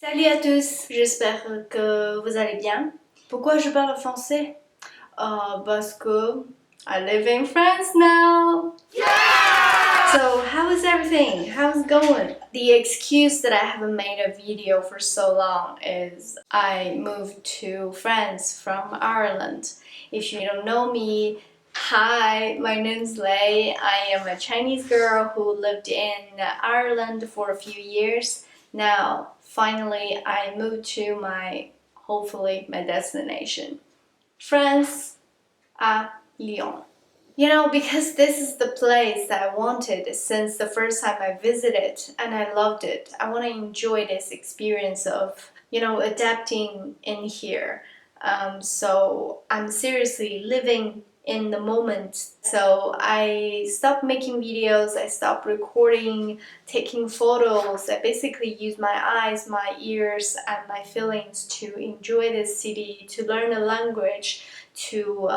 Salut à tous, j'espère que vous allez bien. Pourquoi je parle français? Parce que I live in France now. Yeah! So how is everything? How's it going? The excuse that I haven't made a video for so long is I moved to France from Ireland. If you don't know me, hi, my name's Lei. I am a Chinese girl who lived in Ireland for a few years. Now, finally, I moved to hopefully, my destination. France, Lyon. You know, because this is the place that I wanted since the first time I visited, and I loved it. I want to enjoy this experience of, adapting in here. So I'm seriously living in the moment. So I stopped making videos, I stopped recording, taking photos. I basically use my eyes, my ears, and my feelings to enjoy this city, to learn the language, to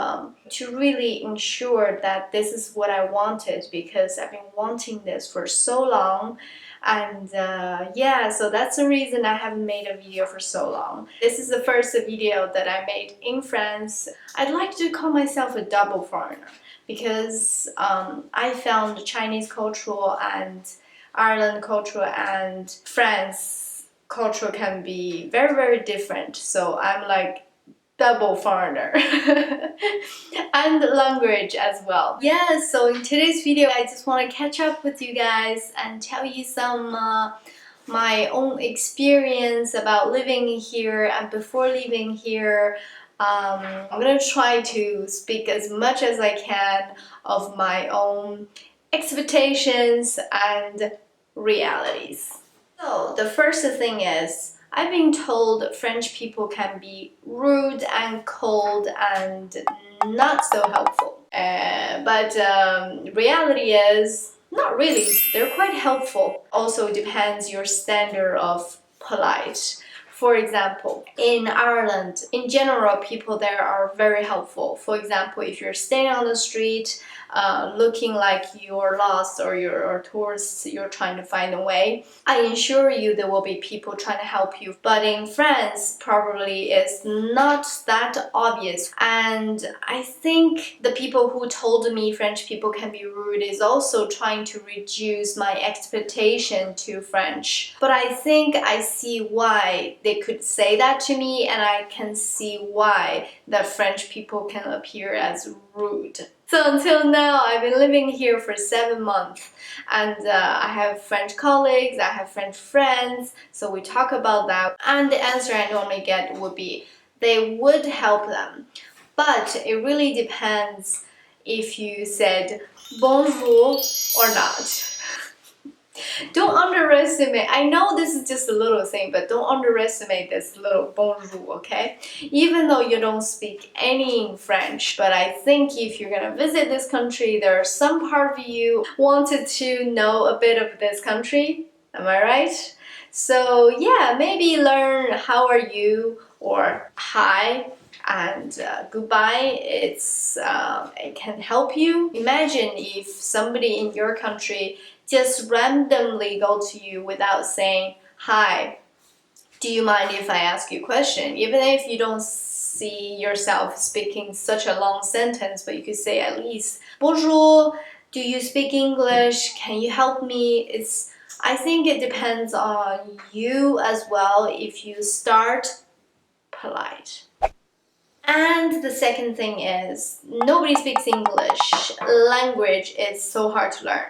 really ensure that this is what I wanted, because I've been wanting this for so long. And so that's the reason I haven't made a video for so long. This is the first video that I made in France. I'd like to call myself a double foreigner because I found Chinese culture and Ireland culture and France culture can be very, very different. So I'm like double foreigner and language as well. Yeah, so in today's video I just want to catch up with you guys and tell you some my own experience about living here. And before leaving here, I'm gonna try to speak as much as I can of my own expectations and realities. So the first thing is, I've been told French people can be rude and cold and not so helpful. But reality is, not really. They're quite helpful. Also depends your standard of polite. For example, in Ireland, in general, people there are very helpful. For example, if you're staying on the street, looking like you're lost or you're a tourist, you're trying to find a way, I assure you there will be people trying to help you. But in France, probably it's not that obvious. And I think the people who told me French people can be rude is also trying to reduce my expectation to French. But I think I see why they could say that to me, and I can see why that French people can appear as rude. So until now, I've been living here for 7 months, and I have French colleagues, I have French friends, so we talk about that. And the answer I normally get would be they would help them. But it really depends if you said bonjour or not. Don't underestimate. I know this is just a little thing, but don't underestimate this little bonjour, okay? Even though you don't speak any French, but I think if you're gonna visit this country, there are some part of you wanted to know a bit of this country. Am I right? So yeah, maybe learn how are you or hi and goodbye. It can help you. Imagine if somebody in your country just randomly go to you without saying hi, do you mind if I ask you a question? Even if you don't see yourself speaking such a long sentence, but you could say at least bonjour, do you speak English, can you help me? I think it depends on you as well if you start polite. And the second thing is, nobody speaks English. Language is so hard to learn.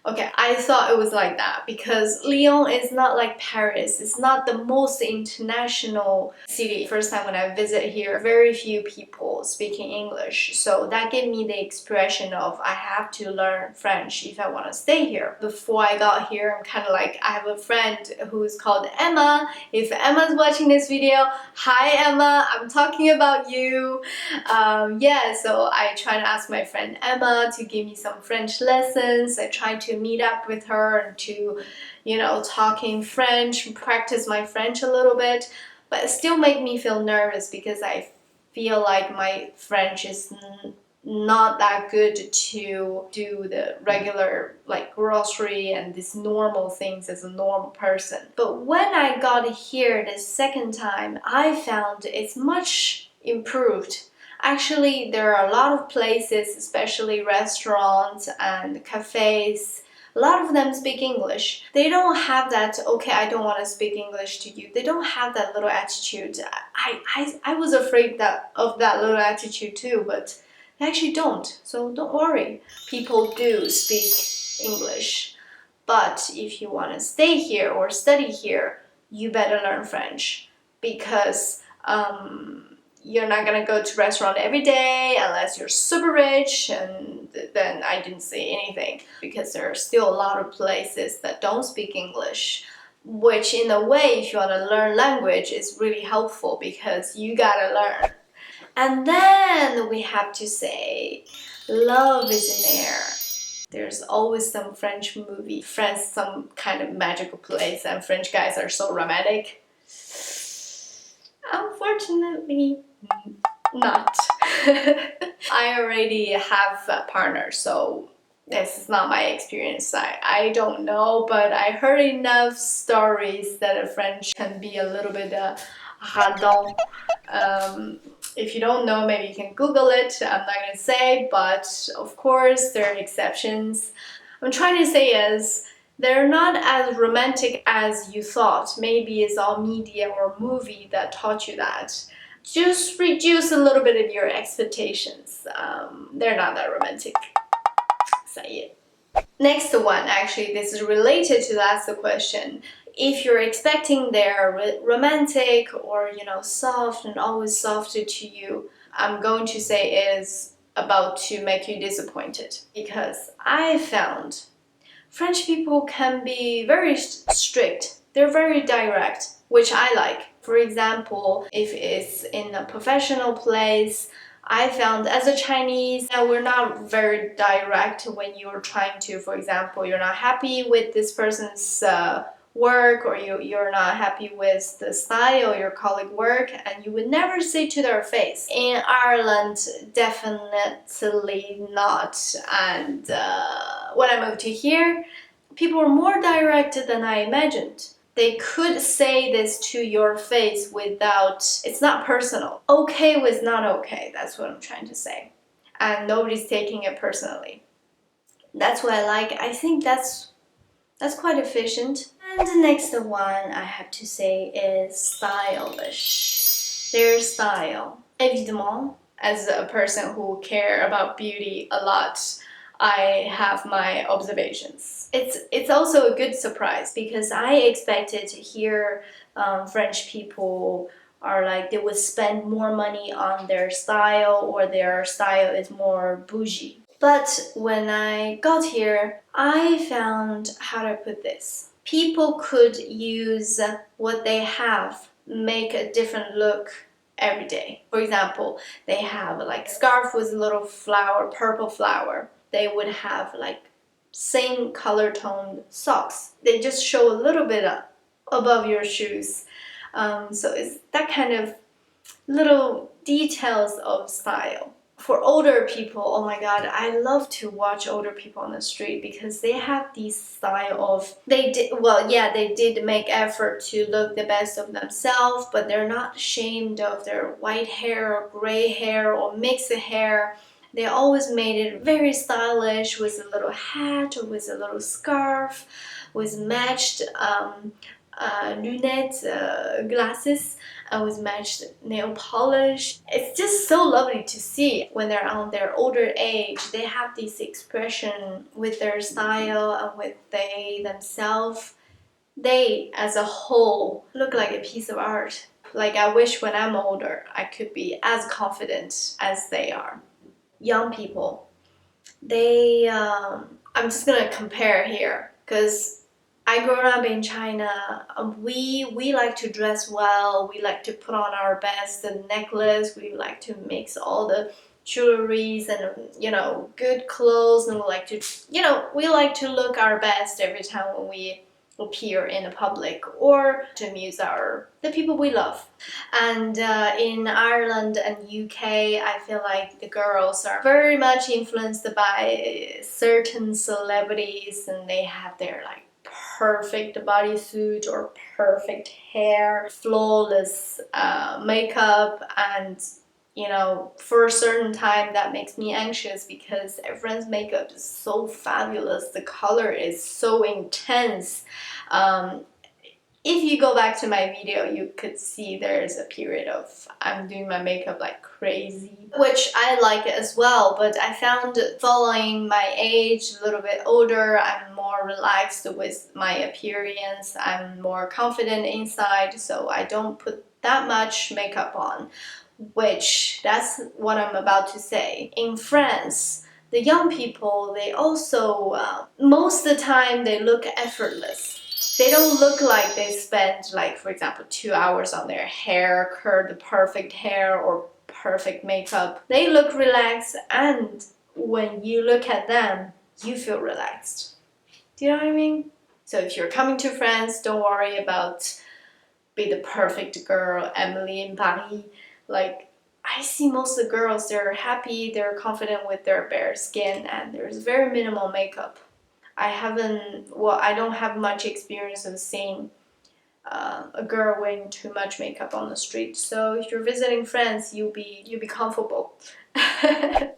Okay, I thought it was like that because Lyon is not like Paris. It's not the most international city. First time when I visit here, very few people speaking English. So that gave me the expression of I have to learn French if I want to stay here. Before I got here, I'm kind of like, I have a friend who's called Emma. If Emma's watching this video, hi Emma, I'm talking about you. So I try to ask my friend Emma to give me some French lessons. I try to meet up with her and to, talk in French, practice my French a little bit, but it still make me feel nervous because I feel like my French is not that good to do the regular like grocery and these normal things as a normal person. But when I got here the second time, I found it's much improved. Actually, there are a lot of places, especially restaurants and cafes, a lot of them speak English. They don't have that, okay, I don't want to speak English to you. They don't have that little attitude. I was afraid of that little attitude too, but they actually don't. So don't worry. People do speak English. But if you want to stay here or study here, you better learn French because you're not gonna go to restaurant every day unless you're super rich, and then I didn't see anything because there are still a lot of places that don't speak English, which in a way, if you want to learn language, is really helpful because you gotta learn. And then we have to say, love is in the air. There's always some French movie, France, some kind of magical place, and French guys are so romantic. Unfortunately, not. I already have a partner, so this is not my experience. I don't know, but I heard enough stories that a French can be a little bit radon. If you don't know, maybe you can Google it. I'm not gonna say, but of course there are exceptions. What I'm trying to say is they're not as romantic as you thought. Maybe it's all media or movie that taught you that. Just reduce a little bit of your expectations. They're not that romantic. Say it. Next one, actually, this is related to that's the question. If you're expecting they're romantic or soft and always soft to you, I'm going to say is about to make you disappointed, because I found French people can be very strict. They're very direct, which I like. For example, if it's in a professional place, I found as a Chinese, we're not very direct when you're trying to, for example, you're not happy with this person's work, or you're not happy with the style your colleague work, and you would never say to their face. In Ireland, definitely not. And when I moved to here, people were more direct than I imagined. They could say this to your face without, it's not personal. Okay was not okay, that's what I'm trying to say. And nobody's taking it personally. That's what I like. I think that's quite efficient. And the next one I have to say is stylish. Their style. Évidemment, as a person who care about beauty a lot, I have my observations. It's also a good surprise because I expected to hear French people are like they would spend more money on their style, or their style is more bougie. But when I got here, I found, how do I put this? People could use what they have, make a different look every day. For example, they have like scarf with a little flower, purple flower. They would have like same color toned socks. They just show a little bit above your shoes. So it's that kind of little details of style. For older people, oh my god, I love to watch older people on the street because they have this style of, they did make effort to look the best of themselves, but they're not ashamed of their white hair or gray hair or mixed hair. They always made it very stylish with a little hat or with a little scarf, with matched lunettes, glasses, with matched nail polish. It's just so lovely to see when they're on their older age. They have this expression with their style and with they themselves. They, as a whole, look like a piece of art. Like I wish when I'm older, I could be as confident as they are. Young people, they, I'm just gonna compare here because I grew up in China. We like to dress well. We like to put on our best necklace. We like to mix all the jewelries and good clothes, and we like to we like to look our best every time when we appear in the public or to amuse the people we love. And in Ireland and UK, I feel like the girls are very much influenced by certain celebrities, and they have their like perfect bodysuit or perfect hair, flawless makeup, and you know, for a certain time that makes me anxious because everyone's makeup is so fabulous, the color is so intense. If you go back to my video, you could see there's a period of I'm doing my makeup like crazy, which I like as well, but I found following my age, a little bit older, I'm more relaxed with my appearance, I'm more confident inside, so I don't put that much makeup on, which that's what I'm about to say. In France, the young people, they also, most of the time, they look effortless. They don't look like they spend, like, for example, 2 hours on their hair, curl the perfect hair or perfect makeup. They look relaxed, and when you look at them, you feel relaxed. Do you know what I mean? So if you're coming to France, don't worry about be the perfect girl, Emily in Paris. Like, I see most of the girls, they're happy, they're confident with their bare skin, and there's very minimal makeup. I don't have much experience of seeing a girl wearing too much makeup on the street. So if you're visiting France, you'll be comfortable.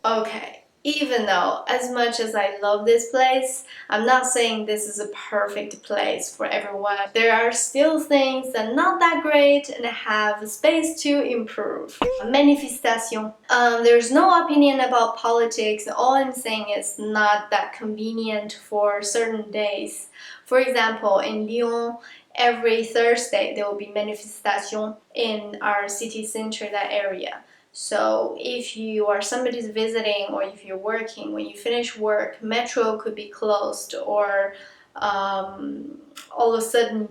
Okay. Even though, as much as I love this place, I'm not saying this is a perfect place for everyone. There are still things that are not that great and have space to improve. Manifestation. There's no opinion about politics. All I'm saying is not that convenient for certain days. For example, in Lyon, every Thursday there will be manifestation in our city center, that area. So if you are somebody's visiting or if you're working, when you finish work, metro could be closed, or all of a sudden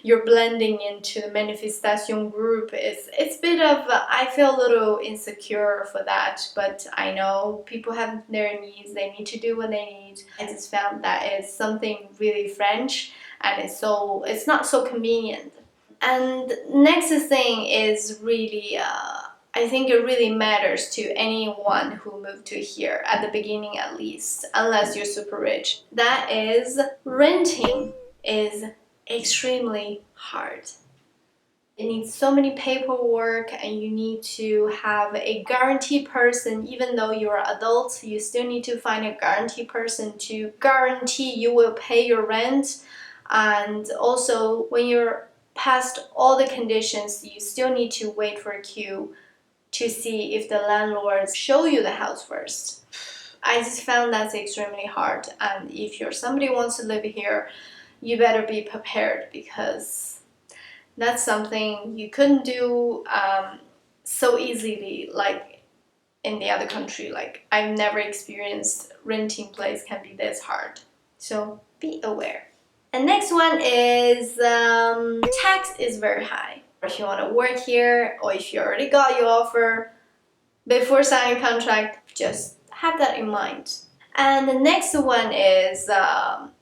you're blending into the manifestation group. It's a bit of I feel a little insecure for that, but I know people have their needs. They need to do what they need. I just found that it's something really French, and it's not so convenient. And next thing is really. I think it really matters to anyone who moved to here, at the beginning at least, unless you're super rich. That is, renting is extremely hard. It needs so many paperwork, and you need to have a guarantee person. Even though you're adults, you still need to find a guarantee person to guarantee you will pay your rent. And also, when you're past all the conditions, you still need to wait for a queue to see if the landlords show you the house first. I just found that's extremely hard, and if you're somebody who wants to live here, you better be prepared, because that's something you couldn't do so easily like in the other country. Like, I've never experienced renting place can be this hard, so be aware. And next one is tax is very high. If you want to work here, or if you already got your offer, before signing contract, just have that in mind. And the next one is,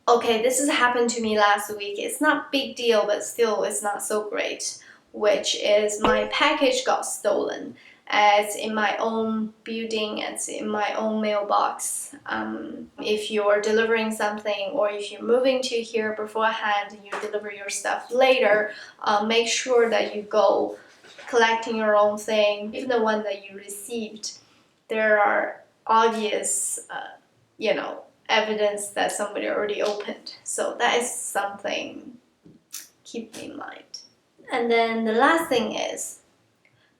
okay, this has happened to me last week. It's not big deal, but still it's not so great, which is my package got stolen. It's in my own building, it's in my own mailbox. If you're delivering something, or if you're moving to here beforehand and you deliver your stuff later, make sure that you go collecting your own thing. Even the one that you received, there are obvious, evidence that somebody already opened. So that is something keep in mind. And then the last thing is,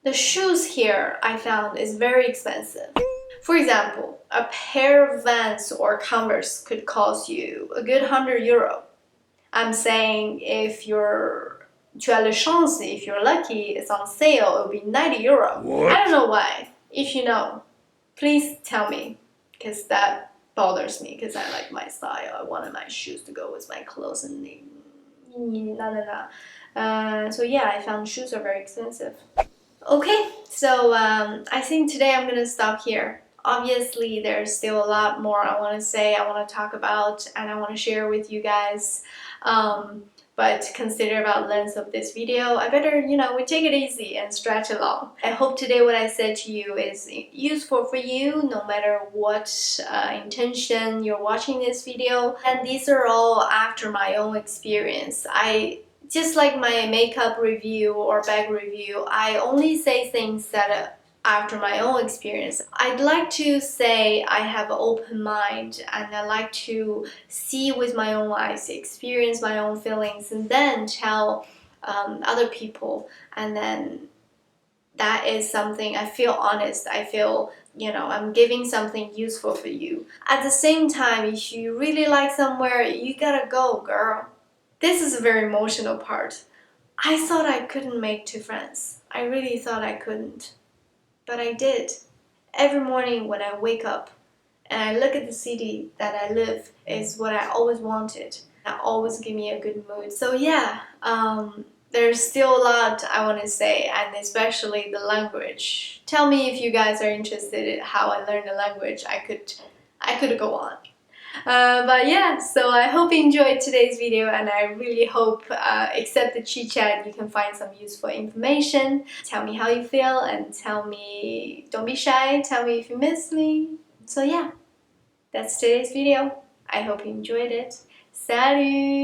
the shoes here I found is very expensive. For example, a pair of Vans or Converse could cost you a good €100. I'm saying if tu as le chance, if you're lucky, it's on sale, it will be €90. What? I don't know why. If you know, please tell me, because that bothers me, because I like my style. I wanted my shoes to go with my clothes, and so yeah, I found shoes are very expensive. Okay, so I think today I'm gonna stop here. Obviously, there's still a lot more I want to say, I want to talk about, and I want to share with you guys. But consider about length of this video, I better, we take it easy and stretch along. I hope today what I said to you is useful for you, no matter what intention you're watching this video. And these are all after my own experience. Just like my makeup review or bag review, I only say things that after my own experience. I'd like to say I have an open mind and I like to see with my own eyes, experience my own feelings, and then tell other people. And then that is something I feel honest. I feel, I'm giving something useful for you. At the same time, if you really like somewhere, you gotta go, girl. This is a very emotional part. I thought I couldn't make 2 friends. I really thought I couldn't. But I did. Every morning when I wake up and I look at the city that I live is what I always wanted. That always give me a good mood. So yeah, there's still a lot I want to say, and especially the language. Tell me if you guys are interested in how I learned the language. I could go on. But yeah, so I hope you enjoyed today's video, and I really hope, except the chit chat, you can find some useful information. Tell me how you feel, and tell me, don't be shy, tell me if you miss me. So yeah, that's today's video. I hope you enjoyed it. Salut!